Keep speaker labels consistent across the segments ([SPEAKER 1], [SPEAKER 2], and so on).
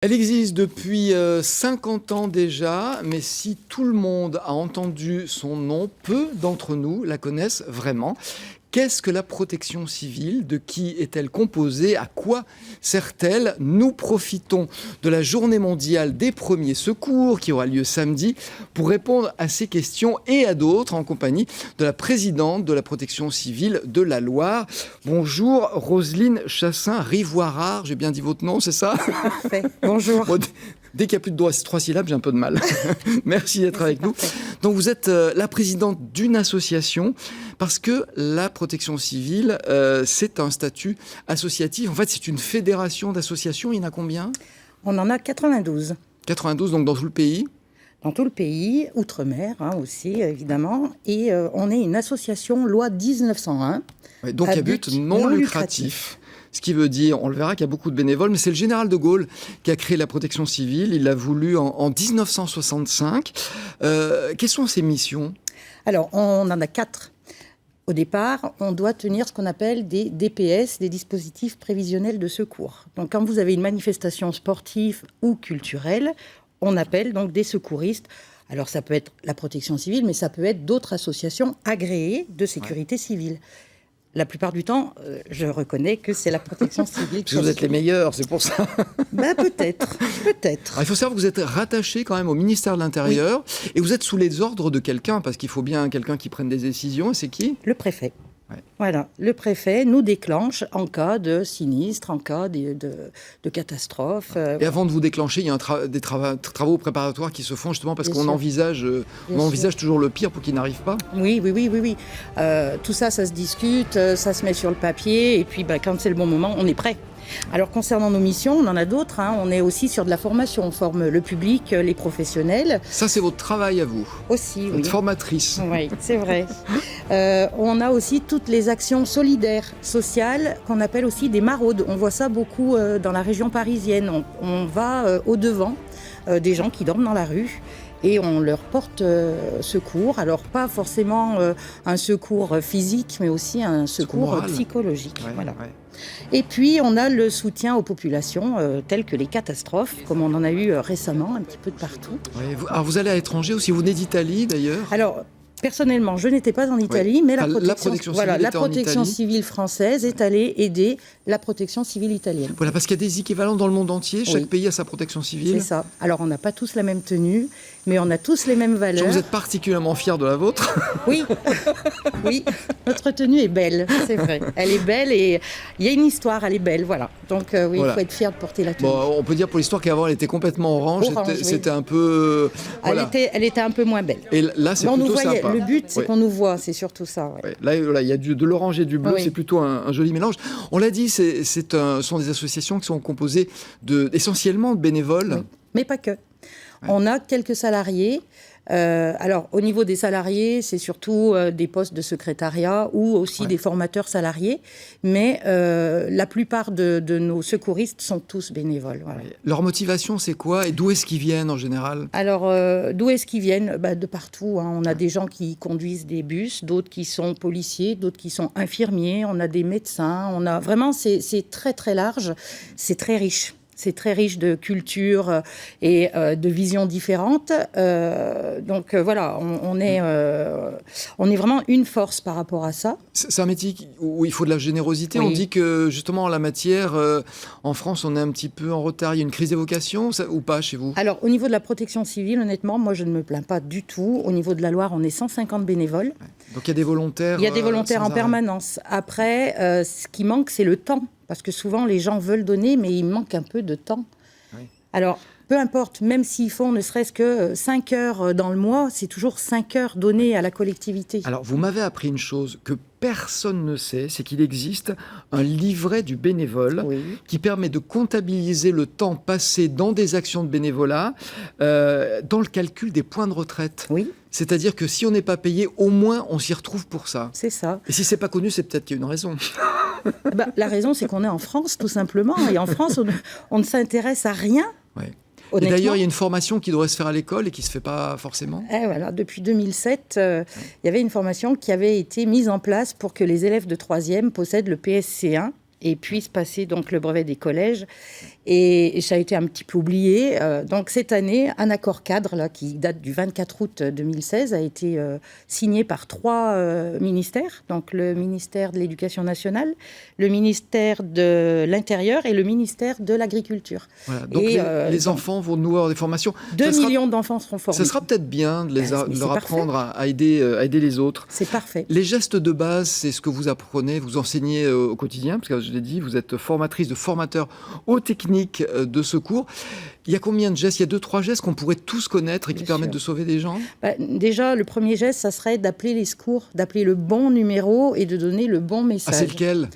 [SPEAKER 1] Elle existe depuis 50 ans déjà, mais si tout le monde a entendu son nom, peu d'entre nous la connaissent vraiment. Qu'est-ce que la protection civile? De qui est-elle composée? À quoi sert-elle? Nous profitons de la journée mondiale des premiers secours qui aura lieu samedi pour répondre à ces questions et à d'autres en compagnie de la présidente de la protection civile de la Loire. Bonjour Roselyne Chassin-Rivoirard, j'ai bien dit votre nom, c'est ça?
[SPEAKER 2] Parfait. Bonjour.
[SPEAKER 1] Bon, dès qu'il n'y a plus de trois syllabes, j'ai un peu de mal. Merci d'être avec nous. Donc vous êtes la présidente d'une association parce que la protection civile, c'est un statut associatif. En fait, c'est une fédération d'associations. Il y en a combien?
[SPEAKER 2] On en a 92.
[SPEAKER 1] 92, donc dans tout le pays?
[SPEAKER 2] Dans tout le pays, outre-mer aussi, évidemment. Et on est une association loi 1901.
[SPEAKER 1] Ouais, donc à but non lucratif. Ce qui veut dire, on le verra, qu'il y a beaucoup de bénévoles, mais c'est le général de Gaulle qui a créé la protection civile. Il l'a voulu en 1965. Quelles sont ses missions?
[SPEAKER 2] Alors, on en a 4. Au départ, on doit tenir ce qu'on appelle des DPS, des dispositifs prévisionnels de secours. Donc, quand vous avez une manifestation sportive ou culturelle, on appelle donc des secouristes. Alors, ça peut être la protection civile, mais ça peut être d'autres associations agréées de sécurité civile. La plupart du temps, je reconnais que c'est la protection civile.
[SPEAKER 1] Parce que vous êtes les meilleurs, c'est pour ça.
[SPEAKER 2] Ben, peut-être.
[SPEAKER 1] Alors, il faut savoir que vous êtes rattaché quand même au ministère de l'Intérieur, oui. Et vous êtes sous les ordres de quelqu'un, parce qu'il faut bien quelqu'un qui prenne des décisions. Et c'est qui?
[SPEAKER 2] Le préfet.
[SPEAKER 1] Ouais.
[SPEAKER 2] Voilà, le préfet nous déclenche en cas de sinistre, en cas de catastrophe.
[SPEAKER 1] Et avant de vous déclencher, il y a des travaux préparatoires qui se font justement parce qu'on envisage toujours le pire pour qu'il n'arrive pas.
[SPEAKER 2] Oui. Tout ça, ça se discute, ça se met sur le papier, et puis quand c'est le bon moment, on est prêt. Alors concernant nos missions, on en a d'autres. On est aussi sur de la formation. On forme le public, les professionnels.
[SPEAKER 1] Ça, c'est votre travail à vous.
[SPEAKER 2] Aussi, oui.
[SPEAKER 1] Formatrice.
[SPEAKER 2] Oui, c'est vrai. On a aussi toutes les actions solidaires, sociales, qu'on appelle aussi des maraudes. On voit ça beaucoup dans la région parisienne. On va au-devant des gens qui dorment dans la rue. Et on leur porte secours. Alors, pas forcément un secours physique, mais aussi un secours psychologique.
[SPEAKER 1] Ouais,
[SPEAKER 2] voilà.
[SPEAKER 1] Ouais.
[SPEAKER 2] Et puis, on a le soutien aux populations, telles que les catastrophes, comme on en a eu récemment, un petit peu de partout.
[SPEAKER 1] Ouais, alors, vous allez à l'étranger aussi. Vous venez d'Italie, d'ailleurs?
[SPEAKER 2] Alors, personnellement, je n'étais pas en Italie, mais la protection civile française est allée aider la protection civile italienne.
[SPEAKER 1] Voilà, parce qu'il y a des équivalents dans le monde entier. Chaque pays a sa protection civile.
[SPEAKER 2] C'est ça. Alors, on n'a pas tous la même tenue, mais on a tous les mêmes valeurs.
[SPEAKER 1] Vous êtes particulièrement fiers de la vôtre?
[SPEAKER 2] Oui, oui. Notre tenue est belle, c'est vrai. Elle est belle et il y a une histoire, elle est belle, voilà. Donc, oui, il faut être fier de porter la tenue.
[SPEAKER 1] Bon, on peut dire pour l'histoire qu'avant, elle était complètement orange. C'était un peu...
[SPEAKER 2] Voilà. Elle était un peu moins belle.
[SPEAKER 1] Et là, c'est plutôt sympa.
[SPEAKER 2] Le but, c'est qu'on nous voit, c'est surtout ça. Ouais.
[SPEAKER 1] Ouais. Là, il y a de l'orange et du bleu, c'est plutôt un joli mélange. On l'a dit, ce sont des associations qui sont composées essentiellement de bénévoles.
[SPEAKER 2] Oui. Mais pas que. Ouais. On a quelques salariés. Alors, au niveau des salariés, c'est surtout des postes de secrétariat ou aussi des formateurs salariés. Mais la plupart de nos secouristes sont tous bénévoles. Voilà.
[SPEAKER 1] Leur motivation, c'est quoi? Et d'où est-ce qu'ils viennent en général?
[SPEAKER 2] Alors, d'où est-ce qu'ils viennent? De partout. On a des gens qui conduisent des bus, d'autres qui sont policiers, d'autres qui sont infirmiers. On a des médecins. On a vraiment, c'est très, très large. C'est très riche. C'est très riche de culture et de visions différentes. Donc voilà, on est vraiment une force par rapport à ça.
[SPEAKER 1] C'est un métier où il faut de la générosité. Oui. On dit que justement en la matière, en France, on est un petit peu en retard. Il y a une crise des vocations ou pas chez vous?
[SPEAKER 2] Alors au niveau de la protection civile, honnêtement, moi je ne me plains pas du tout. Au niveau de la Loire, on est 150 bénévoles.
[SPEAKER 1] Ouais. Donc il y a des volontaires.
[SPEAKER 2] Il y a des volontaires en permanence. Après, ce qui manque, c'est le temps. Parce que souvent, les gens veulent donner, mais il manque un peu de temps. Oui. Alors, peu importe, même s'ils font ne serait-ce que 5 heures dans le mois, c'est toujours 5 heures données à la collectivité.
[SPEAKER 1] Alors, vous m'avez appris une chose que personne ne sait, c'est qu'il existe un livret du bénévole qui permet de comptabiliser le temps passé dans des actions de bénévolat dans le calcul des points de retraite.
[SPEAKER 2] Oui.
[SPEAKER 1] C'est-à-dire que si on n'est pas payé, au moins on s'y retrouve pour ça.
[SPEAKER 2] C'est ça.
[SPEAKER 1] Et si c'est pas connu, c'est peut-être qu'il y a une raison.
[SPEAKER 2] La raison, c'est qu'on est en France, tout simplement. Et en France, on ne s'intéresse à rien.
[SPEAKER 1] Ouais. Et d'ailleurs, il y a une formation qui devrait se faire à l'école et qui ne se fait pas forcément.
[SPEAKER 2] Et voilà, depuis 2007, il y avait une formation qui avait été mise en place pour que les élèves de 3e possèdent le PSC1. et puisse passer donc le brevet des collèges. Et ça a été un petit peu oublié. Donc cette année, un accord cadre là, qui date du 24 août 2016 a été signé par 3 ministères. Donc le ministère de l'Éducation nationale, le ministère de l'Intérieur et le ministère de l'Agriculture.
[SPEAKER 1] Voilà, donc les enfants vont nous avoir des formations.
[SPEAKER 2] 2 millions d'enfants seront formés.
[SPEAKER 1] Ça sera peut-être bien de leur apprendre à aider les autres.
[SPEAKER 2] C'est parfait.
[SPEAKER 1] Les gestes de base, c'est ce que vous apprenez, vous enseignez au quotidien, parce que je l'ai dit, vous êtes formatrice de formateurs aux techniques de secours. Il y a combien de gestes ? Il y a 2-3 gestes qu'on pourrait tous connaître et qui permettent de sauver des gens ?
[SPEAKER 2] Déjà, le premier geste, ça serait d'appeler les secours, d'appeler le bon numéro et de donner le bon message.
[SPEAKER 1] Ah, c'est lequel ?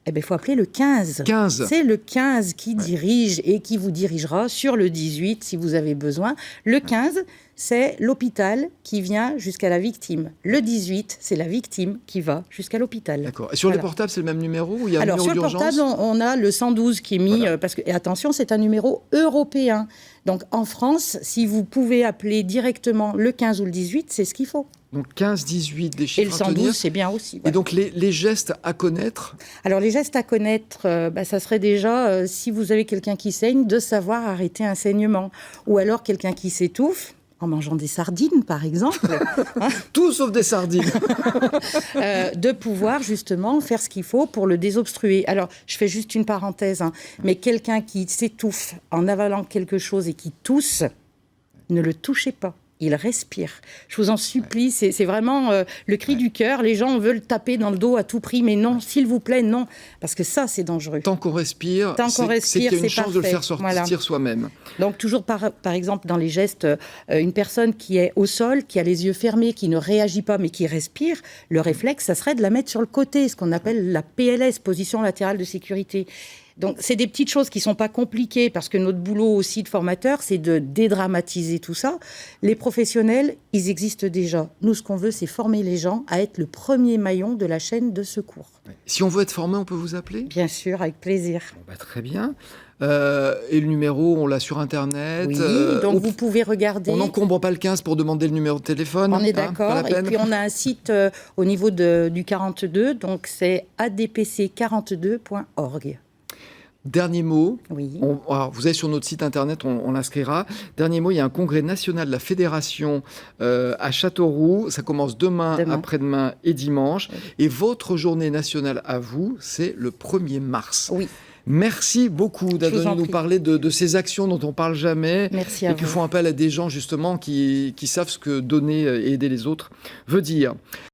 [SPEAKER 2] Il faut appeler le 15.
[SPEAKER 1] 15.
[SPEAKER 2] C'est le 15 qui dirige et qui vous dirigera sur le 18 si vous avez besoin. Le 15, c'est l'hôpital qui vient jusqu'à la victime. Le 18, c'est la victime qui va jusqu'à l'hôpital.
[SPEAKER 1] D'accord. Et sur les portables, c'est le même numéro ou il y a un
[SPEAKER 2] numéro
[SPEAKER 1] d'urgence ?
[SPEAKER 2] Alors, sur le portable, on a le 112 qui est mis, parce que, et attention, c'est un numéro européen. Donc, en France, si vous pouvez appeler directement le 15 ou le 18, c'est ce qu'il faut.
[SPEAKER 1] Donc 15, 18, des chiffres à tenir.
[SPEAKER 2] Et le 112, c'est bien aussi.
[SPEAKER 1] Et donc les gestes à connaître ?
[SPEAKER 2] Alors les gestes à connaître, ça serait déjà, si vous avez quelqu'un qui saigne, de savoir arrêter un saignement. Ou alors quelqu'un qui s'étouffe, en mangeant des sardines par exemple.
[SPEAKER 1] Tout sauf des sardines.
[SPEAKER 2] De pouvoir justement faire ce qu'il faut pour le désobstruer. Alors je fais juste une parenthèse, mais quelqu'un qui s'étouffe en avalant quelque chose et qui tousse, ne le touchez pas. Il respire. Je vous en supplie, c'est vraiment le cri du cœur. Les gens veulent taper dans le dos à tout prix, mais non, s'il vous plaît, non. Parce que ça, c'est dangereux.
[SPEAKER 1] Tant qu'on respire, c'est qu'il y a une chance de le faire sortir soi-même.
[SPEAKER 2] Donc toujours par exemple dans les gestes, une personne qui est au sol, qui a les yeux fermés, qui ne réagit pas, mais qui respire, le réflexe, ça serait de la mettre sur le côté, ce qu'on appelle la PLS, position latérale de sécurité. Donc, c'est des petites choses qui ne sont pas compliquées parce que notre boulot aussi de formateur, c'est de dédramatiser tout ça. Les professionnels, ils existent déjà. Nous, ce qu'on veut, c'est former les gens à être le premier maillon de la chaîne de secours.
[SPEAKER 1] Si on veut être formé, on peut vous appeler ?
[SPEAKER 2] Bien sûr, avec plaisir.
[SPEAKER 1] Très bien. Et le numéro, on l'a sur Internet.
[SPEAKER 2] Oui, donc vous pouvez regarder.
[SPEAKER 1] On n'encombre pas le 15 pour demander le numéro de téléphone.
[SPEAKER 2] On est d'accord. Et puis on a un site au niveau du 42, donc c'est adpc42.org.
[SPEAKER 1] Dernier mot,
[SPEAKER 2] oui.
[SPEAKER 1] Alors vous allez sur notre site internet, on l'inscrira. Dernier mot, il y a un congrès national de la fédération à Châteauroux. Ça commence demain, après-demain et dimanche. Oui. Et votre journée nationale à vous, c'est le 1er mars.
[SPEAKER 2] Oui.
[SPEAKER 1] Merci beaucoup d'être venu nous parler de ces actions dont on ne parle jamais.
[SPEAKER 2] Merci à vous.
[SPEAKER 1] Et qui font appel à des gens justement qui savent ce que donner et aider les autres veut dire.